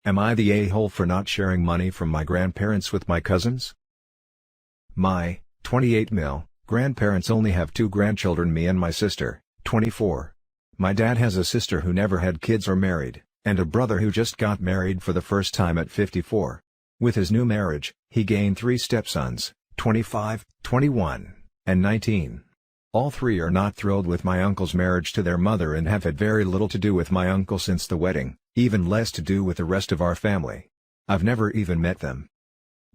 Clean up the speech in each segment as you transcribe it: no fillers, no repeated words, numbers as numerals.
Am I the a-hole for not sharing money from my grandparents with my cousins? My 28 grandparents only have 2 grandchildren, me and my sister, 24. My dad has a sister who never had kids or married, and a brother who just got married for the first time at 54. With his new marriage, he gained 3 stepsons, 25, 21, and 19. All 3 are not thrilled with my uncle's marriage to their mother and have had very little to do with my uncle since the wedding, even less to do with the rest of our family. I've never even met them.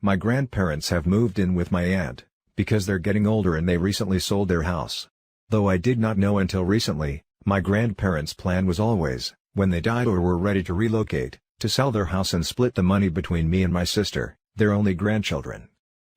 My grandparents have moved in with my aunt, because they're getting older and they recently sold their house. Though I did not know until recently, my grandparents' plan was always, when they died or were ready to relocate, to sell their house and split the money between me and my sister, their only grandchildren.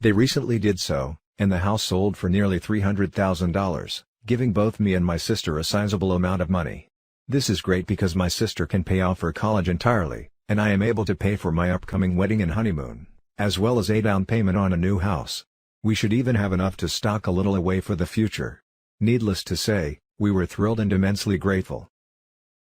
They recently did so, and the house sold for nearly $300,000, giving both me and my sister a sizable amount of money. This is great because my sister can pay off her college entirely, and I am able to pay for my upcoming wedding and honeymoon, as well as a down payment on a new house. We should even have enough to stock a little away for the future. Needless to say, we were thrilled and immensely grateful.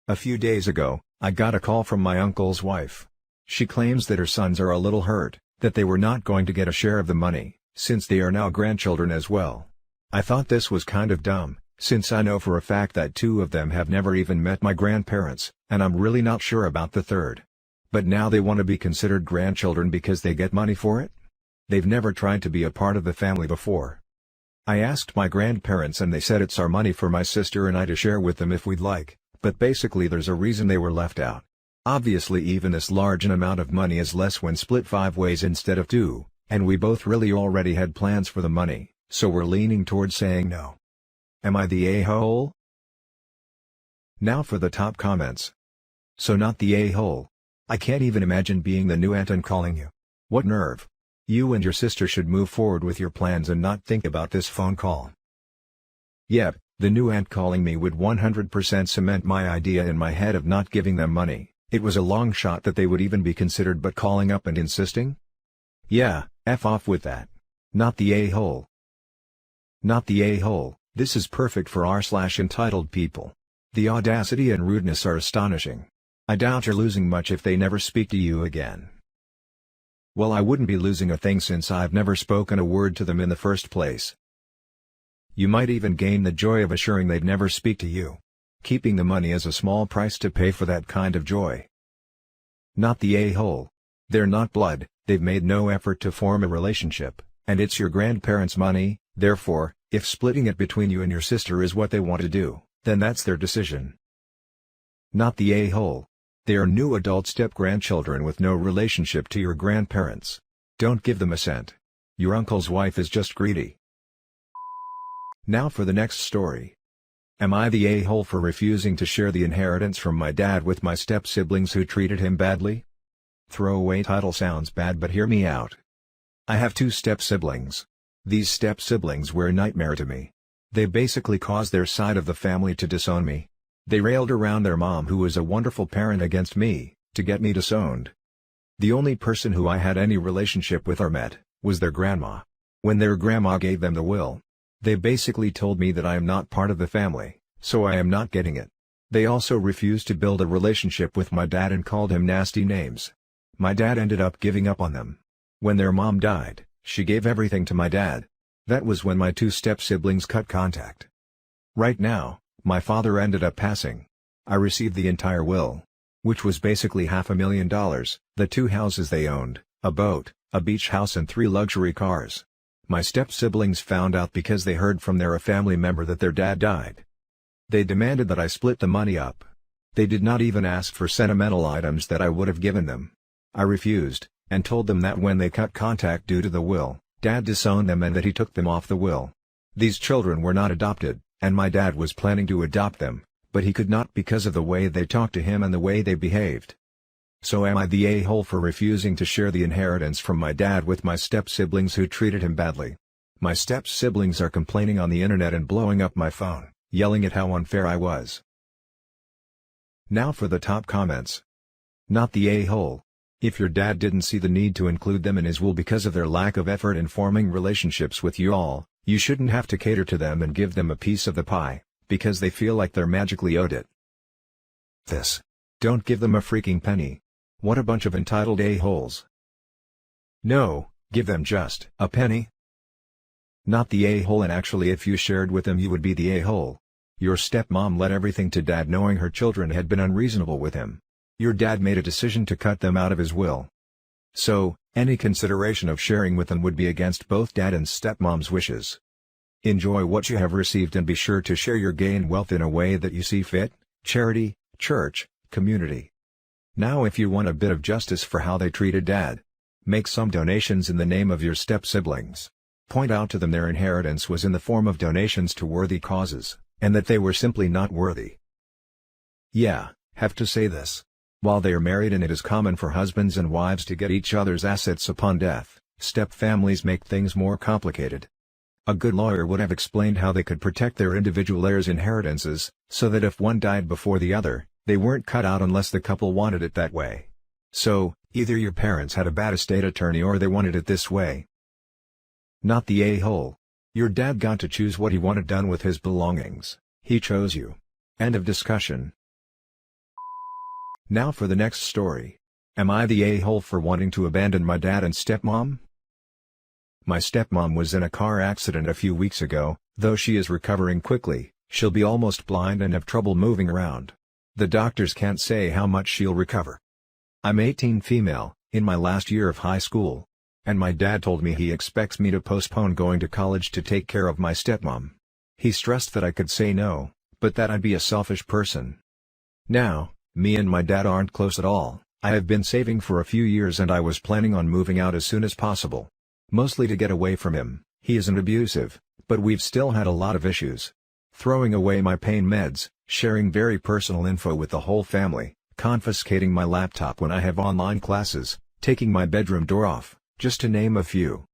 A few days ago, I got a call from my uncle's wife. She claims that her sons are a little hurt, that they were not going to get a share of the money, since they are now grandchildren as well. I thought this was kind of dumb, since I know for a fact that 2 of them have never even met my grandparents, and I'm really not sure about the third. But now they want to be considered grandchildren because they get money for it? They've never tried to be a part of the family before. I asked my grandparents and they said it's our money for my sister and I to share with them if we'd like, but basically there's a reason they were left out. Obviously even this large an amount of money is less when split 5 ways instead of 2, and we both really already had plans for the money, so we're leaning towards saying no. Am I the a-hole? Now for the top comments. So not the a-hole. I can't even imagine being the new aunt and calling you. What nerve. You and your sister should move forward with your plans and not think about this phone call. Yep, the new aunt calling me would 100% cement my idea in my head of not giving them money. It was a long shot that they would even be considered, but calling up and insisting? Yeah, F off with that. Not the a-hole. Not the a-hole. This is perfect for r/entitled people. The audacity and rudeness are astonishing. I doubt you're losing much if they never speak to you again. Well, I wouldn't be losing a thing since I've never spoken a word to them in the first place. You might even gain the joy of assuring they'd never speak to you. Keeping the money is a small price to pay for that kind of joy. Not the a-hole. They're not blood, they've made no effort to form a relationship, and it's your grandparents' money, therefore, if splitting it between you and your sister is what they want to do, then that's their decision. Not the a-hole. They are new adult step-grandchildren with no relationship to your grandparents. Don't give them a cent. Your uncle's wife is just greedy. Now for the next story. Am I the a-hole for refusing to share the inheritance from my dad with my step-siblings who treated him badly? Throwaway title sounds bad, but hear me out. I have 2 step-siblings. These step-siblings were a nightmare to me. They basically caused their side of the family to disown me. They railed around their mom, who was a wonderful parent, against me, to get me disowned. The only person who I had any relationship with or met, was their grandma. When their grandma gave them the will, they basically told me that I am not part of the family, so I am not getting it. They also refused to build a relationship with my dad and called him nasty names. My dad ended up giving up on them. When their mom died, she gave everything to my dad. That was when my 2 step-siblings cut contact. Right now, my father ended up passing. I received the entire will, which was basically $500,000, the 2 houses they owned, a boat, a beach house and 3 luxury cars. My step-siblings found out because they heard from a family member that their dad died. They demanded that I split the money up. They did not even ask for sentimental items that I would have given them. I refused, and told them that when they cut contact due to the will, Dad disowned them and that he took them off the will. These children were not adopted, and my dad was planning to adopt them, but he could not because of the way they talked to him and the way they behaved. So am I the a-hole for refusing to share the inheritance from my dad with my step-siblings who treated him badly? My step-siblings are complaining on the internet and blowing up my phone, yelling at how unfair I was. Now for the top comments. Not the a-hole. If your dad didn't see the need to include them in his will because of their lack of effort in forming relationships with you all, you shouldn't have to cater to them and give them a piece of the pie, because they feel like they're magically owed it. Don't give them a freaking penny. What a bunch of entitled a-holes. No, give them just a penny. Not the a-hole, and actually if you shared with them you would be the a-hole. Your stepmom let everything to dad knowing her children had been unreasonable with him. Your dad made a decision to cut them out of his will. So, any consideration of sharing with them would be against both dad and stepmom's wishes. Enjoy what you have received and be sure to share your gain wealth in a way that you see fit: charity, church, community. Now if you want a bit of justice for how they treated dad, make some donations in the name of your step-siblings. Point out to them their inheritance was in the form of donations to worthy causes, and that they were simply not worthy. Yeah, have to say this. While they are married and it is common for husbands and wives to get each other's assets upon death, step-families make things more complicated. A good lawyer would have explained how they could protect their individual heirs' inheritances, so that if one died before the other, they weren't cut out unless the couple wanted it that way. So, either your parents had a bad estate attorney or they wanted it this way. Not the a-hole. Your dad got to choose what he wanted done with his belongings. He chose you. End of discussion. Now for the next story. Am I the a-hole for wanting to abandon my dad and stepmom? My stepmom was in a car accident a few weeks ago. Though she is recovering quickly, she'll be almost blind and have trouble moving around. The doctors can't say how much she'll recover. I'm 18, female, in my last year of high school. And my dad told me he expects me to postpone going to college to take care of my stepmom. He stressed that I could say no, but that I'd be a selfish person. Now, me and my dad aren't close at all. I have been saving for a few years and I was planning on moving out as soon as possible. Mostly to get away from him. He isn't abusive, but we've still had a lot of issues. Throwing away my pain meds, sharing very personal info with the whole family, confiscating my laptop when I have online classes, taking my bedroom door off, just to name a few.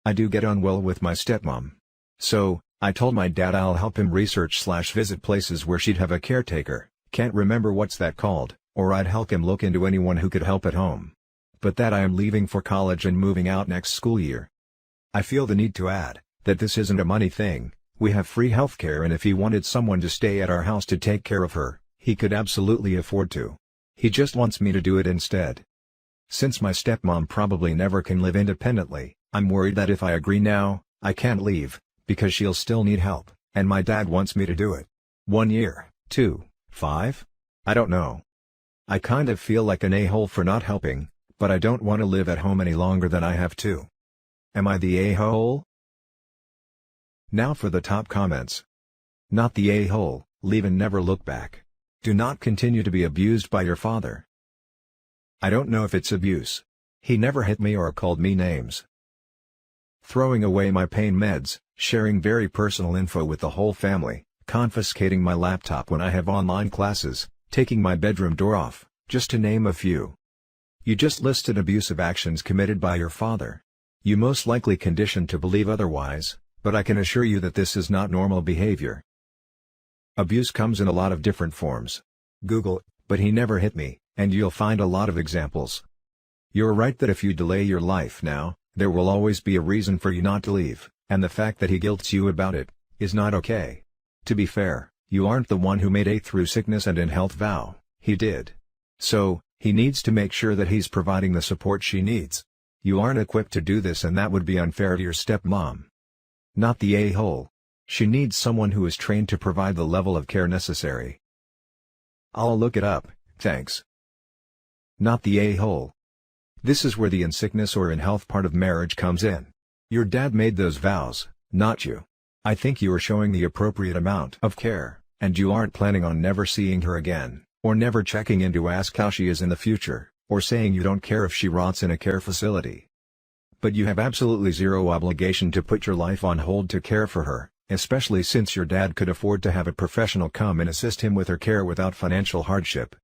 I do get on well with my stepmom. So, I told my dad I'll help him research/visit places where she'd have a caretaker, can't remember what's that called, or I'd help him look into anyone who could help at home. But that I am leaving for college and moving out next school year. I feel the need to add, that this isn't a money thing. We have free healthcare and if he wanted someone to stay at our house to take care of her, he could absolutely afford to. He just wants me to do it instead. Since my stepmom probably never can live independently, I'm worried that if I agree now, I can't leave, because she'll still need help, and my dad wants me to do it. 1 year, 2, 5? I don't know. I kind of feel like an a-hole for not helping, but I don't want to live at home any longer than I have to. Am I the a-hole? Now for the top comments. Not the a-hole, leave and never look back. Do not continue to be abused by your father. I don't know if it's abuse. He never hit me or called me names. Throwing away my pain meds, sharing very personal info with the whole family, confiscating my laptop when I have online classes, taking my bedroom door off, just to name a few. You just listed abusive actions committed by your father. You most likely conditioned to believe otherwise, but I can assure you that this is not normal behavior. Abuse comes in a lot of different forms. Google, "but he never hit me," and you'll find a lot of examples. You're right that if you delay your life now, there will always be a reason for you not to leave, and the fact that he guilts you about it, is not okay. To be fair, you aren't the one who made a through sickness and in health vow, he did. So, he needs to make sure that he's providing the support she needs. You aren't equipped to do this and that would be unfair to your stepmom. Not the a-hole. She needs someone who is trained to provide the level of care necessary. I'll look it up, thanks. Not the a-hole. This is where the in sickness or in health part of marriage comes in. Your dad made those vows, not you. I think you are showing the appropriate amount of care, and you aren't planning on never seeing her again, or never checking in to ask how she is in the future, or saying you don't care if she rots in a care facility. But you have absolutely zero obligation to put your life on hold to care for her, especially since your dad could afford to have a professional come and assist him with her care without financial hardship.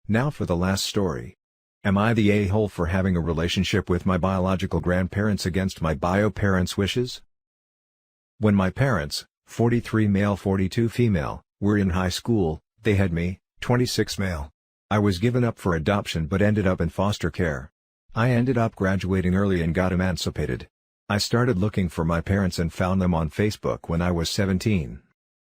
Now for the last story. Am I the a-hole for having a relationship with my biological grandparents against my bio parents' wishes? When my parents, 43 male 42 female, were in high school, they had me, 26 male. I was given up for adoption but ended up in foster care. I ended up graduating early and got emancipated. I started looking for my parents and found them on Facebook when I was 17.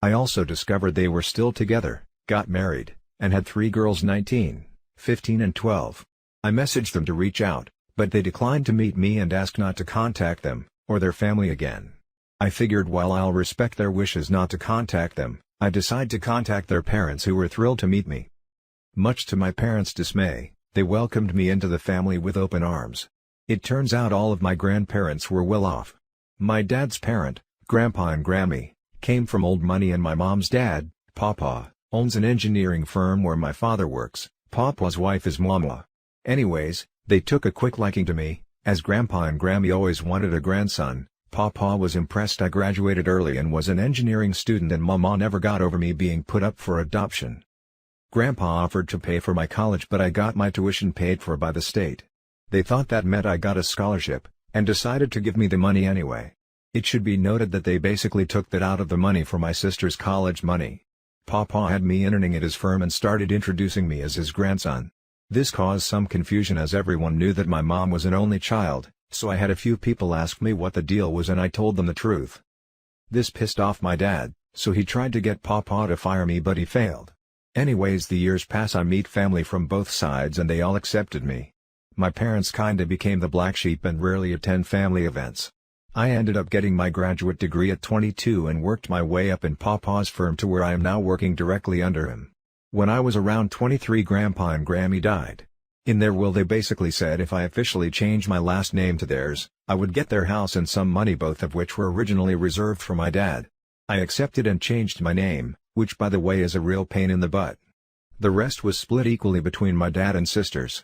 I also discovered they were still together, got married, and had 3 girls 19. 15 and 12. I messaged them to reach out, but they declined to meet me and asked not to contact them, or their family again. I figured while I'll respect their wishes not to contact them, I decide to contact their parents who were thrilled to meet me. Much to my parents' dismay, they welcomed me into the family with open arms. It turns out all of my grandparents were well off. My dad's parent, Grandpa and Grammy, came from old money and my mom's dad, Papa, owns an engineering firm where my father works. Papa's wife is Mama. Anyways, they took a quick liking to me, as Grandpa and Grammy always wanted a grandson. Papa was impressed I graduated early and was an engineering student, and Mama never got over me being put up for adoption. Grandpa offered to pay for my college, but I got my tuition paid for by the state. They thought that meant I got a scholarship, and decided to give me the money anyway. It should be noted that they basically took that out of the money for my sister's college money. Papa had me interning at his firm and started introducing me as his grandson. This caused some confusion as everyone knew that my mom was an only child, so I had a few people ask me what the deal was and I told them the truth. This pissed off my dad, so he tried to get Papa to fire me, but he failed. Anyways, the years pass, I meet family from both sides and they all accepted me. My parents kinda became the black sheep and rarely attend family events. I ended up getting my graduate degree at 22 and worked my way up in Papa's firm to where I am now working directly under him. When I was around 23, Grandpa and Grammy died. In their will they basically said if I officially changed my last name to theirs, I would get their house and some money, both of which were originally reserved for my dad. I accepted and changed my name, which by the way is a real pain in the butt. The rest was split equally between my dad and sisters.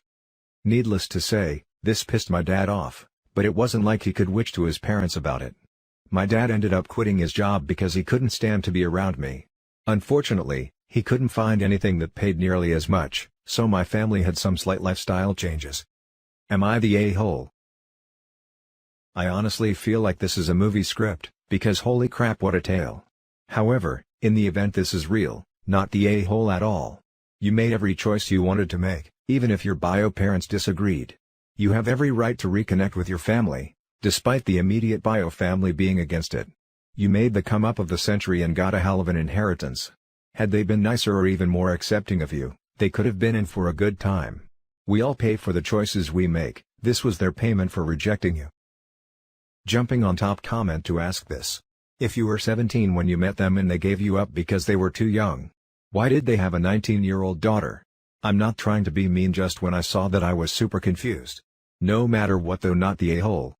Needless to say, this pissed my dad off. But it wasn't like he could witch to his parents about it. My dad ended up quitting his job because he couldn't stand to be around me. Unfortunately, he couldn't find anything that paid nearly as much, so my family had some slight lifestyle changes. Am I the a-hole? I honestly feel like this is a movie script, because holy crap, what a tale. However, in the event this is real, not the a-hole at all. You made every choice you wanted to make, even if your bio parents disagreed. You have every right to reconnect with your family, despite the immediate bio family being against it. You made the come up of the century and got a hell of an inheritance. Had they been nicer or even more accepting of you, they could have been in for a good time. We all pay for the choices we make, this was their payment for rejecting you. Jumping on top comment to ask this. If you were 17 when you met them and they gave you up because they were too young, why did they have a 19-year-old daughter? I'm not trying to be mean, just when I saw that I was super confused. No matter what though, not the a-hole.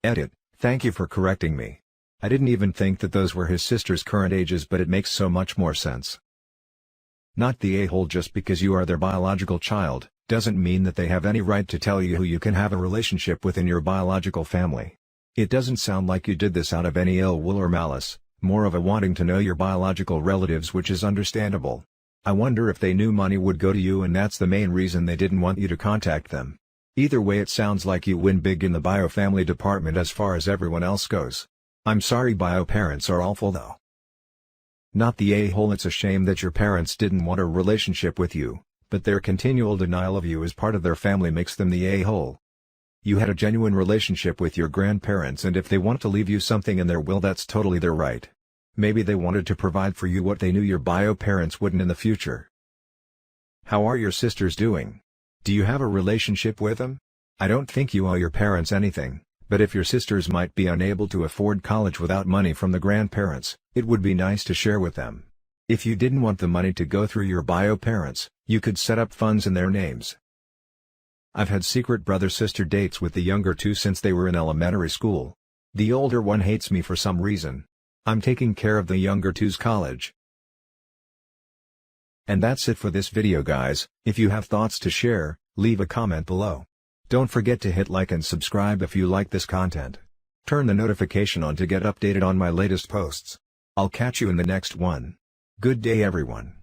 Edit, thank you for correcting me. I didn't even think that those were his sister's current ages, but it makes so much more sense. Not the a-hole. Just because you are their biological child, doesn't mean that they have any right to tell you who you can have a relationship with in your biological family. It doesn't sound like you did this out of any ill will or malice, more of a wanting to know your biological relatives, which is understandable. I wonder if they knew money would go to you and that's the main reason they didn't want you to contact them. Either way, it sounds like you win big in the bio family department as far as everyone else goes. I'm sorry, bio parents are awful though. Not the a-hole. It's a shame that your parents didn't want a relationship with you, but their continual denial of you as part of their family makes them the a-hole. You had a genuine relationship with your grandparents, and if they want to leave you something in their will, that's totally their right. Maybe they wanted to provide for you what they knew your bio parents wouldn't in the future. How are your sisters doing? Do you have a relationship with them? I don't think you owe your parents anything, but if your sisters might be unable to afford college without money from the grandparents, it would be nice to share with them. If you didn't want the money to go through your bio parents, you could set up funds in their names. I've had secret brother-sister dates with the younger two since they were in elementary school. The older one hates me for some reason. I'm taking care of the younger two's college. And that's it for this video, guys. If you have thoughts to share, leave a comment below. Don't forget to hit like and subscribe if you like this content. Turn the notification on to get updated on my latest posts. I'll catch you in the next one. Good day, everyone.